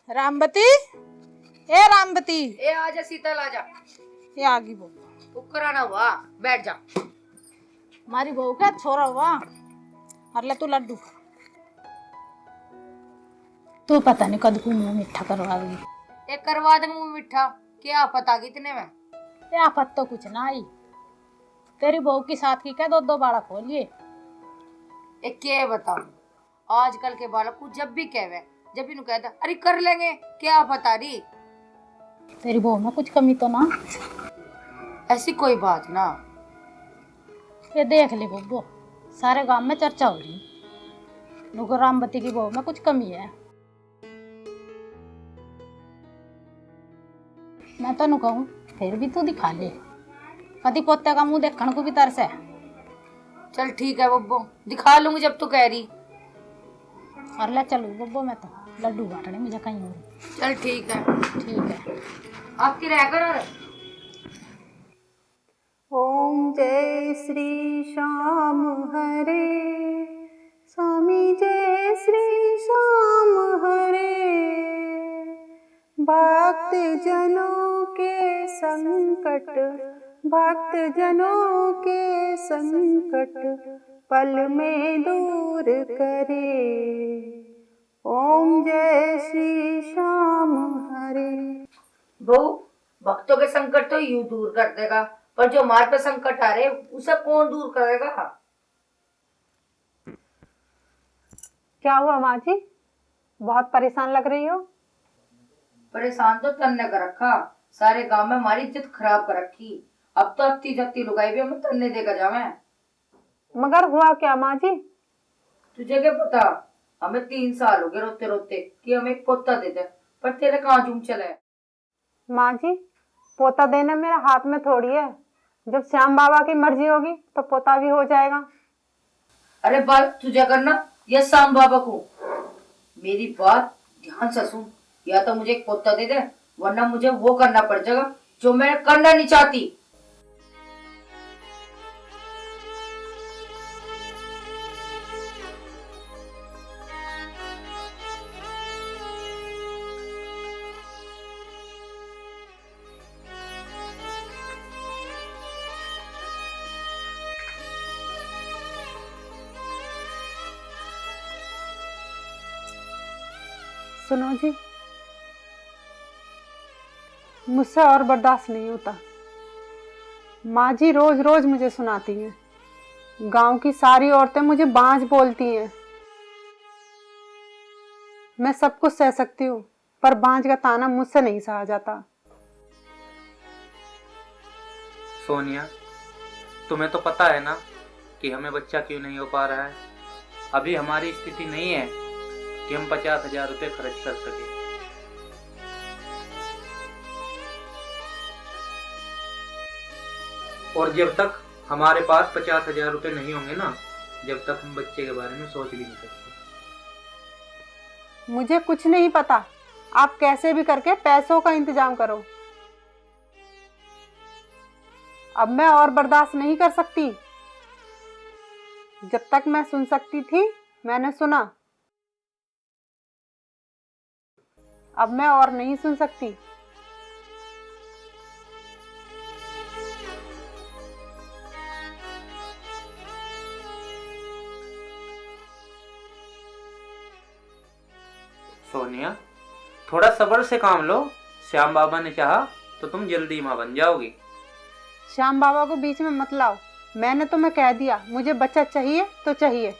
रामबती, ए रामबती, ए आजा शीतल आजा। ये आ गई बहू। उपकराना हुआ, बैठ जा। हमारी बहू का छोरा हुआ। और ले तू लड्डू। तू पता नहीं कद को मुंह मीठा करवाएगी। एक करवा दे मुंह मीठा, क्या पता कितने में। ये आफत तो कुछ ना आई। तेरी बहू की साथ की क्या 2-2 बालक हो लिए। एक क्या बताऊं, आजकल के बालक को जब भी कहवे, जब भी कहता अरे कर लेंगे, क्या पता रही। तेरी बहू में कुछ कमी तो ना। ऐसी कोई बात ना। ये देख ले बब्बो, सारे गांव में चर्चा हो रही नुको रामबती की बहू में कुछ कमी है। मैं तो नु कहूँ फिर भी तू दिखा ले। पति पोते का मुंह देखने को भी तरस है। चल ठीक है बब्बो, दिखा लूंगी जब तू कह रही। और ले चलू बब्बो, मैं तो लड्डू बांटने मुझे कहीं और। चल ठीक है। ठीक है। आपकी रह कर। ओम जय श्री श्याम हरे, स्वामी जय श्री श्याम हरे। भक्त जनों के संकट, भक्त जनों के संकट पल में दूर करे। ओम जय श्री श्याम हरे। बहू, भक्तों के संकट तो यूं दूर कर देगा, पर जो हमारे पे संकट आ रहे उसे कौन दूर करेगा। क्या हुआ माँ जी, बहुत परेशान लग रही हो। परेशान तो तन्ने कर रखा, सारे गांव में हमारी इज्जत खराब कर रखी। अब तो अत्ती जत्ती लुगाई भी हमें तन्ने देकर जावे। मगर हुआ क्या माँ जी। तुझे क्या पता, हमें 3 साल हो गए रोते रोते कि हमें एक पोता दे दे, पर तेरे कहाँ जूम चले। माँ जी, पोता देना मेरे हाथ में थोड़ी है। जब श्याम बाबा की मर्जी होगी तो पोता भी हो जाएगा। अरे बात तुझे करना या श्याम बाबा को। मेरी बात ध्यान से सुन, या तो मुझे एक पोता दे दे, वरना मुझे वो करना पड़ जाएगा जो मैं करना नहीं चाहती। सुनो जी, मुझसे और बर्दाश्त नहीं होता। माँ जी रोज रोज मुझे सुनाती हैं, गांव की सारी औरतें मुझे बांझ बोलती हैं। मैं सब कुछ सह सकती हूँ, पर बांझ का ताना मुझसे नहीं सहा जाता। सोनिया, तुम्हें तो पता है ना कि हमें बच्चा क्यों नहीं हो पा रहा है। अभी हमारी स्थिति नहीं है कि हम 50,000 रुपये खर्च कर सके। और जब तक हमारे पास 50,000 रुपये नहीं होंगे ना, जब तक हम बच्चे के बारे में सोच भी नहीं सकते। मुझे कुछ नहीं पता, आप कैसे भी करके पैसों का इंतजाम करो। अब मैं और बर्दाश्त नहीं कर सकती। जब तक मैं सुन सकती थी मैंने सुना, अब मैं और नहीं सुन सकती। सोनिया, थोड़ा सब्र से काम लो। श्याम बाबा ने चाहा तो तुम जल्दी माँ बन जाओगी। श्याम बाबा को बीच में मत लाओ। मैंने तुम्हें कह दिया, मुझे बच्चा चाहिए तो चाहिए।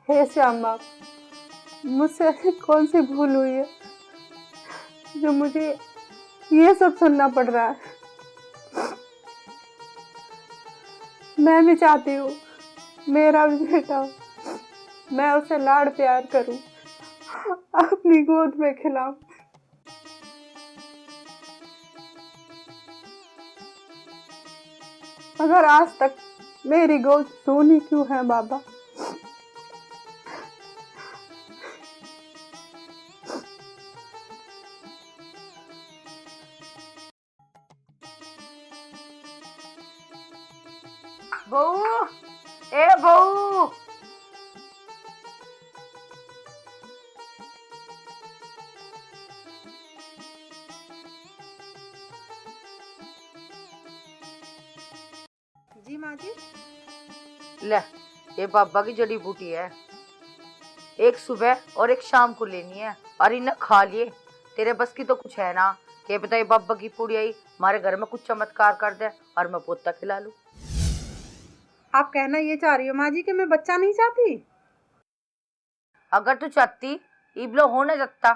हे श्याम बाबा, मुझसे ऐसी कौन सी भूल हुई है जो मुझे ये सब सुनना पड़ रहा है। मैं भी चाहती हूँ मेरा भी बेटा हो, मैं उसे लाड़ प्यार करूं, अपनी गोद में खिलाऊं। अगर आज तक मेरी गोद सूनी क्यों है बाबा? बहू, ए बहू, जी माँ जी। ले, ये बाबा की जड़ी बूटी है। एक सुबह और एक शाम को लेनी है और इन्हें खा लिए। तेरे बस की तो कुछ है ना कि बताइए बाबा की पूड़ी आई हमारे घर में कुछ चमत्कार कर दे और मैं पोता खिला लूं। आप कहना ये चाह रही हो माँ जी कि मैं बच्चा नहीं चाहती? अगर तू चाहती इबलो होने सकता।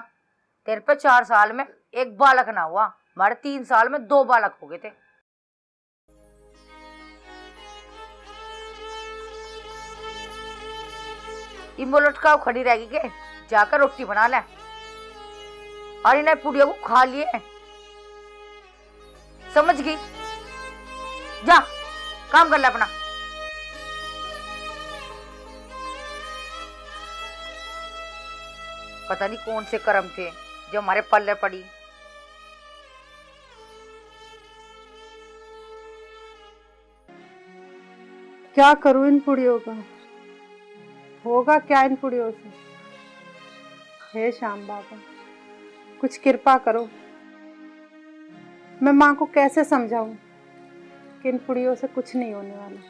तेरे पे 4 साल में एक बालक ना हुआ, हमारे 3 साल में 2 बालक हो गए थे। इम्बो लटकाओ खड़ी रहेगी के जाकर रोटी बना ले और इन्हें पुड़िया को खा लिए। समझ गई? जा काम कर ले अपना। पता नहीं कौन से कर्म थे जो हमारे पल्ले पड़ी। क्या करूं इन पुड़ियों का? होगा क्या इन पुड़ियों से? हे श्याम बाबा, कुछ कृपा करो। मैं माँ को कैसे समझाऊं कि इन पुड़ियों से कुछ नहीं होने वाला।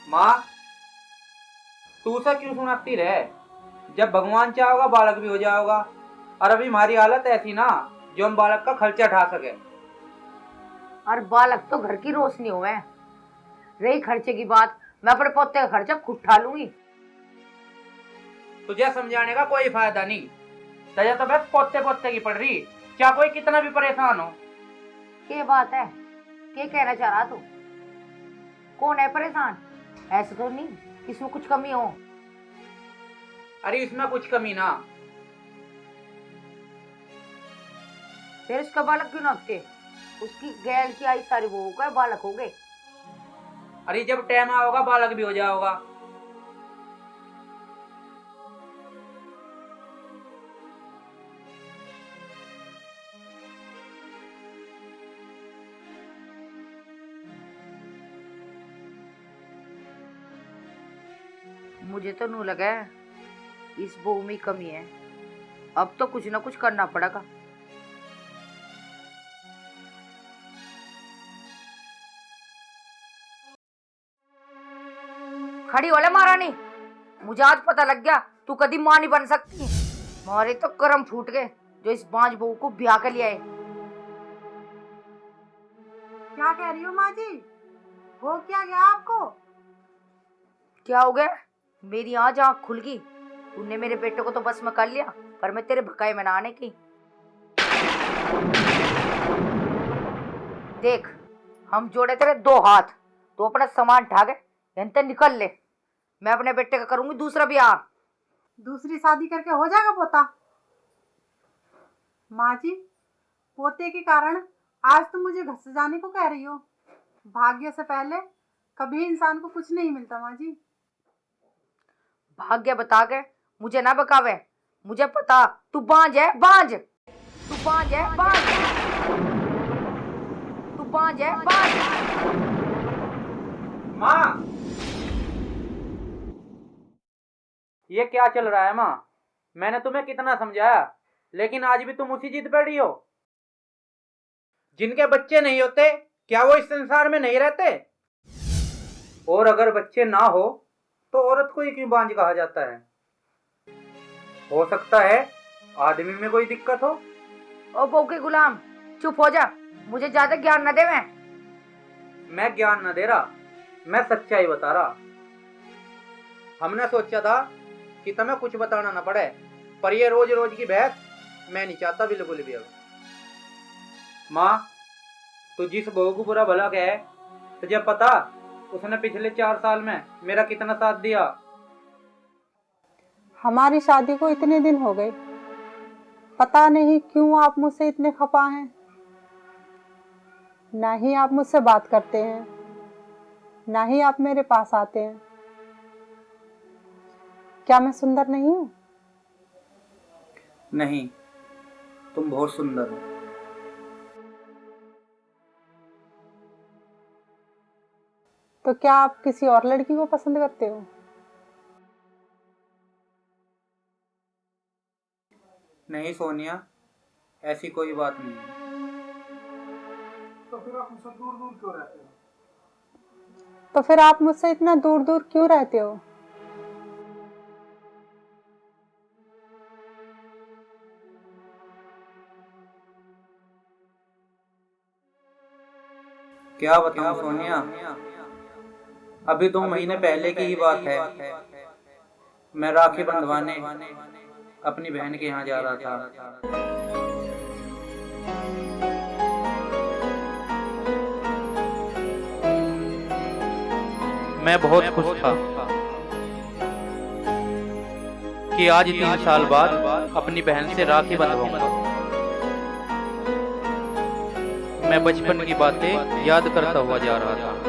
माँ, तू उसे क्यों सुनाती रहे? जब भगवान चाहोगा बालक भी हो जाओगा। और अभी हमारी हालत ऐसी ना जो हम बालक का खर्चा उठा सके। और बालक तो घर की रोशनी हुए। रही खर्चे की बात, मैं अपने पोते का खर्चा खुद उठा लूंगी। तुझे समझाने का कोई फायदा नहीं। तुझे तो बस पोते पोते की पड़ रही। क्या कोई कितना भी परेशान हो। क्या बात है? क्या कहना चाह रहा तू? कौन है परेशान? ऐसा तो नहीं इसमें कुछ कमी हो। अरे इसमें कुछ कमी ना। फिर उसका बालक क्यों ना होते? उसकी गैल की आई सारी वो हो गए बालक हो गए। अरे जब टाइम आओगा बालक भी हो जाओगा। मुझे तो नू लगा है इस बहू में कमी है। अब तो कुछ ना कुछ करना पड़ेगा। खड़ी हो ले महारानी, मुझे आज पता लग गया तू कभी मां नहीं बन सकती। हमारे तो कर्म फूट गए जो इस बांझ बहू को ब्याह कर लिया है। क्या कह रही हो माँ जी? हो क्या गया आपको? क्या हो गया? मेरी आज आंख खुल गई। तूने मेरे बेटे को तो बस में कर लिया, पर मैं तेरे भकाई में ना आने की। देख, हम जोड़े तेरे 2 हाथ। तो अपना सामान उठा के यहीं से निकल ले। मैं अपने बेटे का करूंगी दूसरा ब्याह। दूसरी शादी करके हो जाएगा पोता? माँ जी, पोते के कारण आज तुम मुझे घर से जाने को कह रही हो। भाग्य से पहले कभी इंसान को कुछ नहीं मिलता माँ जी। भाग्य बता के मुझे ना बकावे। मुझे पता तू बांझ है, बांझ। तू बांझ है, बांझ। तू बांझ है, बांझ। माँ, ये क्या चल रहा है माँ? मैंने तुम्हें कितना समझाया, लेकिन आज भी तुम उसी जिद पर रही हो। जिनके बच्चे नहीं होते क्या वो इस संसार में नहीं रहते? और अगर बच्चे ना हो तो औरत को ही क्यों बांझ कहा जाता है? हो सकता है आदमी में कोई दिक्कत हो। ओ बहू के गुलाम, चुप हो जा। मुझे ज्यादा ज्ञान न दे। मैं ज्ञान न दे रहा, मैं सच्चाई बता रहा। हमने सोचा था कि तुम्हें कुछ बताना न पड़े, पर ये रोज रोज की बहस मैं नहीं चाहता बिल्कुल भी। अब माँ, तू जिस बहू को बुरा भला कहे, तुझे पता उसने पिछले 4 साल में मेरा कितना साथ दिया? हमारी शादी को इतने दिन हो गए, पता नहीं क्यों आप मुझसे इतने खफा हैं। ना ही आप मुझसे बात करते हैं, ना ही आप मेरे पास आते हैं। क्या मैं सुंदर नहीं हूँ? नहीं, तुम बहुत सुंदर हो। तो क्या आप किसी और लड़की को पसंद करते हो? नहीं सोनिया, ऐसी कोई बात नहीं है। तो फिर आप मुझसे इतना दूर दूर क्यों रहते हो? क्या बताऊं सोनिया, अभी 2 महीने पहले की ही बात है। मैं राखी बंधवाने अपनी बहन के यहाँ जा रहा था। मैं बहुत खुश था कि आज 3 साल बाद अपनी बहन से राखी बंधवाऊंगा। मैं बचपन की बातें याद करता हुआ जा रहा था।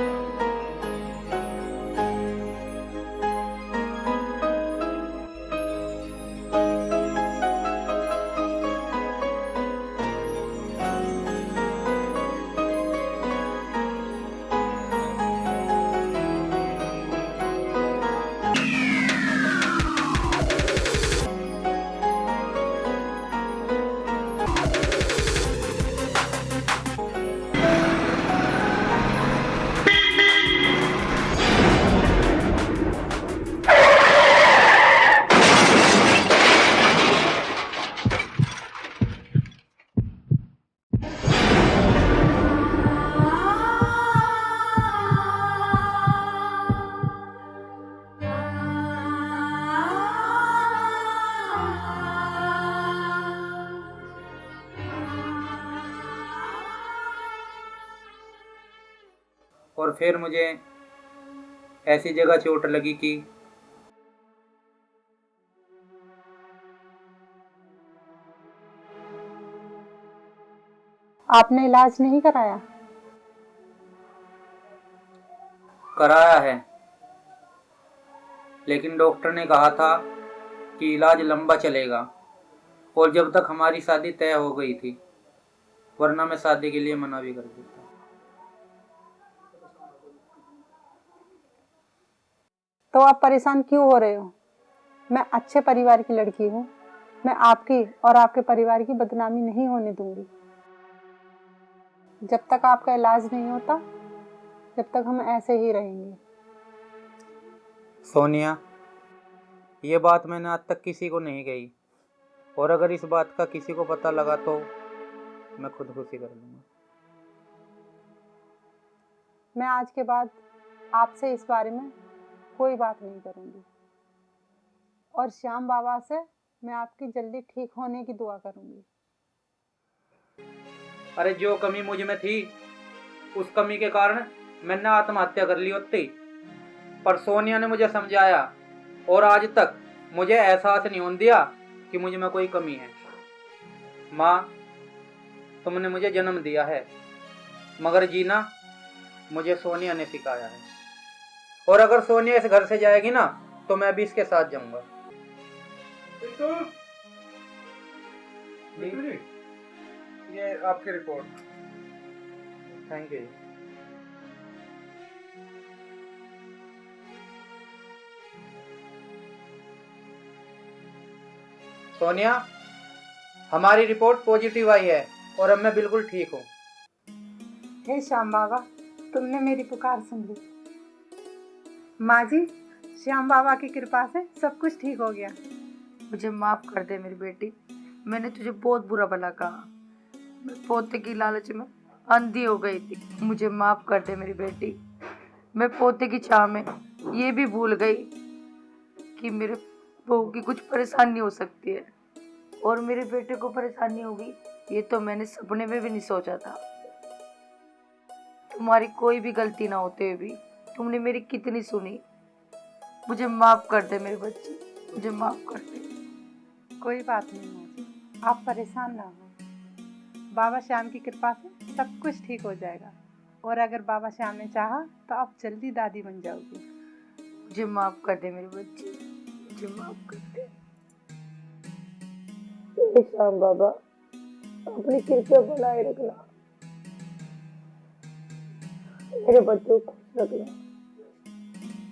और फिर मुझे ऐसी जगह चोट लगी कि आपने इलाज नहीं कराया? कराया है, लेकिन डॉक्टर ने कहा था कि इलाज लंबा चलेगा और जब तक हमारी शादी तय हो गई थी, वरना मैं शादी के लिए मना भी कर देता। तो आप परेशान क्यों हो रहे हो? मैं अच्छे परिवार की लड़की हूँ। मैं आपकी और आपके परिवार की बदनामी नहीं होने दूंगी। जब तक आपका इलाज नहीं होता, जब तक हम ऐसे ही रहेंगे। सोनिया, ये बात मैंने आज तक किसी को नहीं कही, और अगर इस बात का किसी को पता लगा तो मैं खुदकुशी कर लूँगा। मैं आज के बाद आपसे इस बारे में कोई बात नहीं करूंगी, और श्याम बाबा से मैं आपकी जल्दी ठीक होने की दुआ करूंगी। अरे जो कमी मुझ में थी, उस कमी के कारण मैंने आत्महत्या कर ली होती, पर सोनिया ने मुझे समझाया और आज तक मुझे एहसास नहीं होने दिया कि मुझ में कोई कमी है। माँ, तुमने मुझे जन्म दिया है, मगर जीना मुझे सोनिया ने सिखाया है। और अगर सोनिया इस घर से जाएगी ना, तो मैं भी इसके साथ जाऊंगा। ये आपकी रिपोर्ट। Thank you. सोनिया, हमारी रिपोर्ट पॉजिटिव आई है और अब मैं बिल्कुल ठीक हूँ। हे श्याम बाबा, तुमने मेरी पुकार सुन ली। माँ जी, श्याम बाबा की कृपा से सब कुछ ठीक हो गया। मुझे माफ कर दे मेरी बेटी, मैंने तुझे बहुत बुरा भला कहा। मैं पोते की लालच में अंधी हो गई थी। मुझे माफ कर दे मेरी बेटी। मैं पोते की चाह में ये भी भूल गई कि मेरे बहू की कुछ परेशानी हो सकती है, और मेरे बेटे को परेशानी होगी ये तो मैंने सपने में भी नहीं सोचा था। तुम्हारी कोई भी गलती ना होते हुए भी तुमने मेरी कितनी सुनी। मुझे माफ कर दे मेरी बच्ची, मुझे माफ कर दे। कोई बात नहीं माँ जी, आप परेशान ना हो, बाबा श्याम की कृपा से सब कुछ ठीक हो जाएगा। और अगर बाबा श्याम ने चाहा तो आप जल्दी दादी बन जाओगी। मुझे माफ कर दे मेरे बच्चे, मुझे माफ कर दे। हे श्याम बाबा, अपनी कृपा बनाए रखना, मेरे बच्चों को खुश रखना।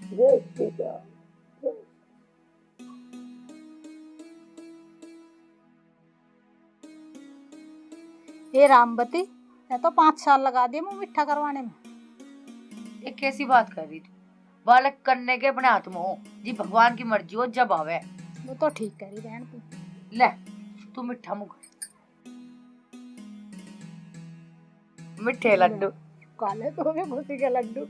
जय श्री राम। ये रामवती, मैं तो 5 साल लगा दिए मुँह मिठा करवाने में। ये कैसी बात कर रही तू? बालक करने के अपने हाथ में हो, जी भगवान की मर्जी हो जब आवे। वो तो ठीक करी बहन तू। ले तू मिठा मुँह कर। मिठे लड्डू काले तो हो गए खुशी के लड्डू।